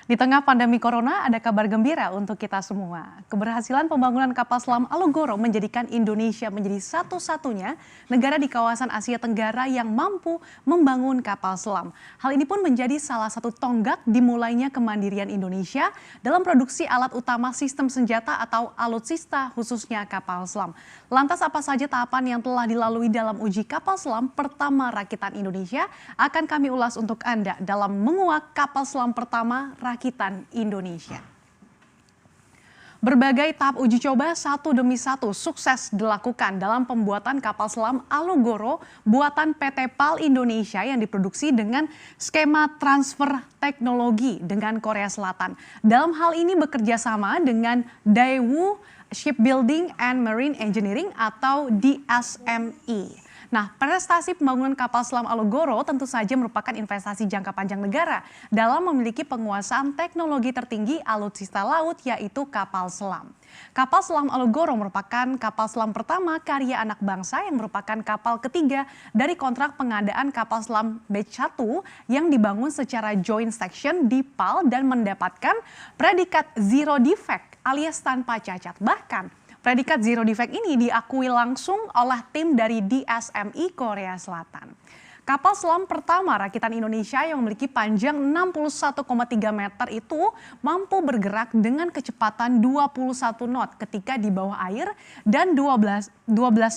Di tengah pandemi corona, ada kabar gembira untuk kita semua. Keberhasilan pembangunan kapal selam Alugoro menjadikan Indonesia menjadi satu-satunya negara di kawasan Asia Tenggara yang mampu membangun kapal selam. Hal ini pun menjadi salah satu tonggak dimulainya kemandirian Indonesia dalam produksi alat utama sistem senjata atau alutsista khususnya kapal selam. Lantas apa saja tahapan yang telah dilalui dalam uji kapal selam pertama rakitan Indonesia akan kami ulas untuk Anda dalam menguak kapal selam pertama rakitan Indonesia. Berbagai tahap uji coba satu demi satu sukses dilakukan dalam pembuatan kapal selam Alugoro buatan PT PAL Indonesia yang diproduksi dengan skema transfer teknologi dengan Korea Selatan. Dalam hal ini bekerja sama dengan Daewoo Shipbuilding and Marine Engineering atau DSME. Nah, prestasi pembangunan kapal selam Alugoro tentu saja merupakan investasi jangka panjang negara dalam memiliki penguasaan teknologi tertinggi alutsista laut yaitu kapal selam. Kapal selam Alugoro merupakan kapal selam pertama karya anak bangsa yang merupakan kapal ketiga dari kontrak pengadaan kapal selam Batch 1 yang dibangun secara joint section di PAL dan mendapatkan predikat zero defect alias tanpa cacat. Bahkan predikat zero defect ini diakui langsung oleh tim dari DSME Korea Selatan. Kapal selam pertama rakitan Indonesia yang memiliki panjang 61,3 meter itu mampu bergerak dengan kecepatan 21 knot ketika di bawah air dan 12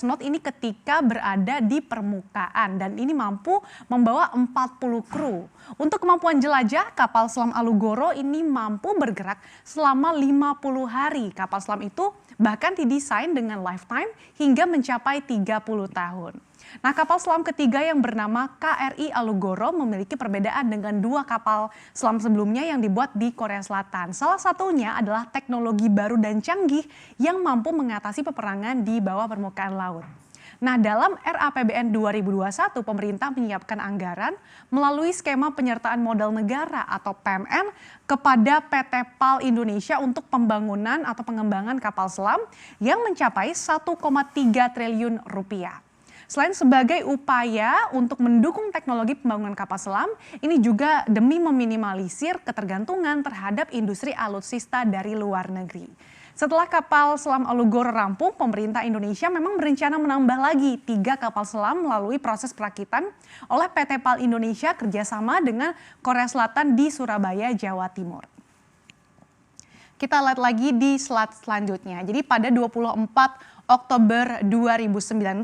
knot ini ketika berada di permukaan dan ini mampu membawa 40 kru. Untuk kemampuan jelajah, kapal selam Alugoro ini mampu bergerak selama 50 hari. Kapal selam itu bahkan didesain dengan lifetime hingga mencapai 30 tahun. Nah, kapal selam ketiga yang bernama KRI Alugoro memiliki perbedaan dengan dua kapal selam sebelumnya yang dibuat di Korea Selatan. Salah satunya adalah teknologi baru dan canggih yang mampu mengatasi peperangan di bawah permukaan laut. Nah, dalam RAPBN 2021, pemerintah menyiapkan anggaran melalui skema penyertaan modal negara atau PMN kepada PT PAL Indonesia untuk pembangunan atau pengembangan kapal selam yang mencapai 1,3 triliun rupiah. Selain sebagai upaya untuk mendukung teknologi pembangunan kapal selam, ini juga demi meminimalisir ketergantungan terhadap industri alutsista dari luar negeri. Setelah kapal selam Alugoro rampung, pemerintah Indonesia memang berencana menambah lagi 3 kapal selam melalui proses perakitan oleh PT PAL Indonesia kerjasama dengan Korea Selatan di Surabaya, Jawa Timur. Kita lihat lagi di slide selanjutnya. Jadi pada 24 Oktober 2019,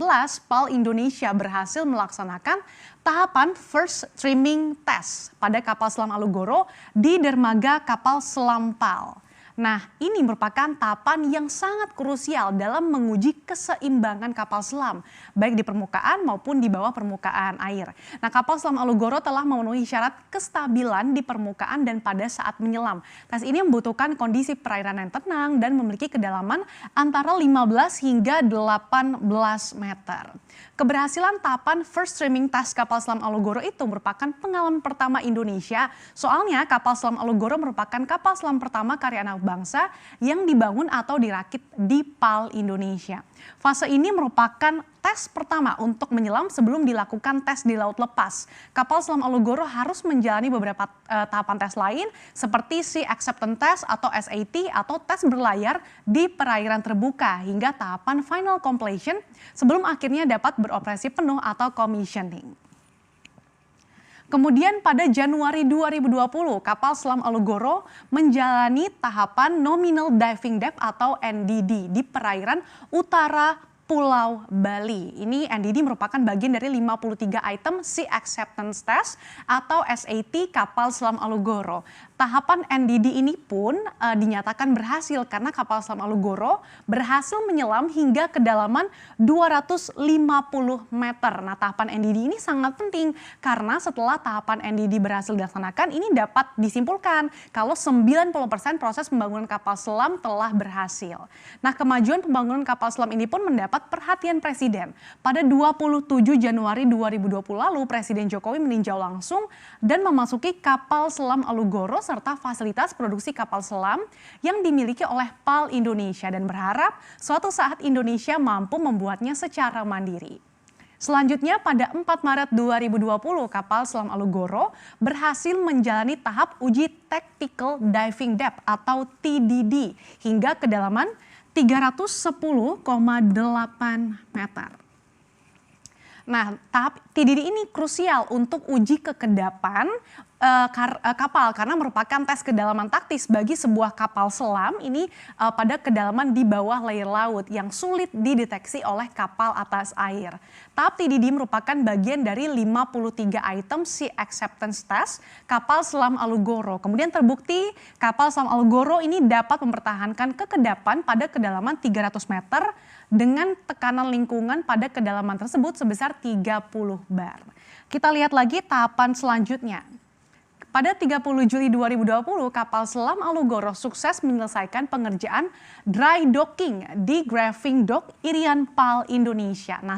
PAL Indonesia berhasil melaksanakan tahapan first streaming test pada kapal selam Alugoro di dermaga kapal selam PAL. Nah, ini merupakan tahapan yang sangat krusial dalam menguji keseimbangan kapal selam, baik di permukaan maupun di bawah permukaan air. Nah, kapal selam Alugoro telah memenuhi syarat kestabilan di permukaan dan pada saat menyelam. Tes ini membutuhkan kondisi perairan yang tenang dan memiliki kedalaman antara 15 hingga 18 meter. Keberhasilan tahapan first streaming test kapal selam Alugoro itu merupakan pengalaman pertama Indonesia. Soalnya kapal selam Alugoro merupakan kapal selam pertama karya anak bangsa yang dibangun atau dirakit di PAL Indonesia. Fase ini merupakan tes pertama untuk menyelam sebelum dilakukan tes di laut lepas. Kapal selam Alugoro harus menjalani beberapa tahapan tes lain seperti Sea Acceptance Test atau SAT atau tes berlayar di perairan terbuka hingga tahapan final completion sebelum akhirnya dapat beroperasi penuh atau commissioning. Kemudian pada Januari 2020, kapal selam Alugoro menjalani tahapan Nominal Diving Depth atau NDD di perairan utara Pulau Bali. Ini NDD merupakan bagian dari 53 item Sea Acceptance Test atau SAT kapal selam Alugoro. Tahapan NDD ini pun dinyatakan berhasil karena kapal selam Alugoro berhasil menyelam hingga kedalaman 250 meter. Nah, tahapan NDD ini sangat penting karena setelah tahapan NDD berhasil dilaksanakan, ini dapat disimpulkan kalau 90% proses pembangunan kapal selam telah berhasil. Nah, kemajuan pembangunan kapal selam ini pun mendapat perhatian Presiden. Pada 27 Januari 2020 lalu, Presiden Jokowi meninjau langsung dan memasuki kapal selam Alugoro serta fasilitas produksi kapal selam yang dimiliki oleh PAL Indonesia dan berharap suatu saat Indonesia mampu membuatnya secara mandiri. Selanjutnya pada 4 Maret 2020 kapal selam Alugoro berhasil menjalani tahap uji Tactical Diving Depth atau TDD hingga kedalaman 310,8 meter. Nah, tahap TDD ini krusial untuk uji kekedapan kapal karena merupakan tes kedalaman taktis bagi sebuah kapal selam ini pada kedalaman di bawah layer laut yang sulit dideteksi oleh kapal atas air. Tahap TDD merupakan bagian dari 53 item Sea Acceptance Test kapal selam Alugoro. Kemudian terbukti kapal selam Alugoro ini dapat mempertahankan kekedapan pada kedalaman 300 meter dengan tekanan lingkungan pada kedalaman tersebut sebesar 30 bar. Kita lihat lagi tahapan selanjutnya. Pada 30 Juli 2020, kapal selam Alugoro sukses menyelesaikan pengerjaan dry docking di Graving Dock Irian Pal, Indonesia. Nah,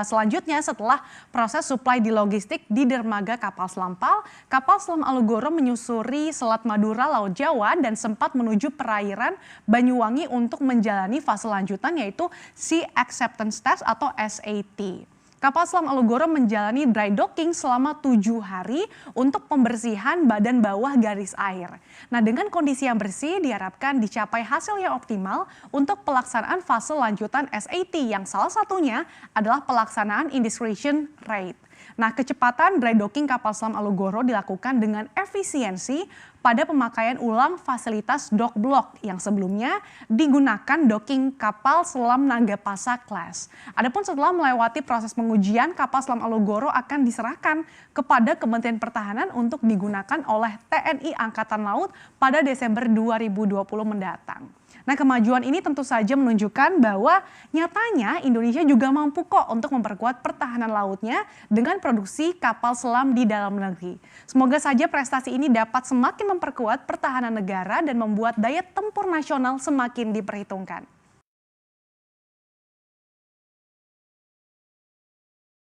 selanjutnya setelah proses suplai di logistik di dermaga kapal selam Pal, kapal selam Alugoro menyusuri Selat Madura, Laut Jawa dan sempat menuju perairan Banyuwangi untuk menjalani fase lanjutan yaitu Sea Acceptance Test atau SAT. Kapal selam Alugoro menjalani dry docking selama 7 hari untuk pembersihan badan bawah garis air. Nah, dengan kondisi yang bersih diharapkan dicapai hasil yang optimal untuk pelaksanaan fase lanjutan SAT yang salah satunya adalah pelaksanaan indiscretion rate. Nah, kecepatan dry docking kapal selam Alugoro dilakukan dengan efisiensi pada pemakaian ulang fasilitas dock block yang sebelumnya digunakan docking kapal selam Nagapasa Class. Adapun setelah melewati proses pengujian, kapal selam Alugoro akan diserahkan kepada Kementerian Pertahanan untuk digunakan oleh TNI Angkatan Laut pada Desember 2020 mendatang. Nah, kemajuan ini tentu saja menunjukkan bahwa nyatanya Indonesia juga mampu kok untuk memperkuat pertahanan lautnya dengan produksi kapal selam di dalam negeri. Semoga saja prestasi ini dapat semakin memperkuat pertahanan negara dan membuat daya tempur nasional semakin diperhitungkan.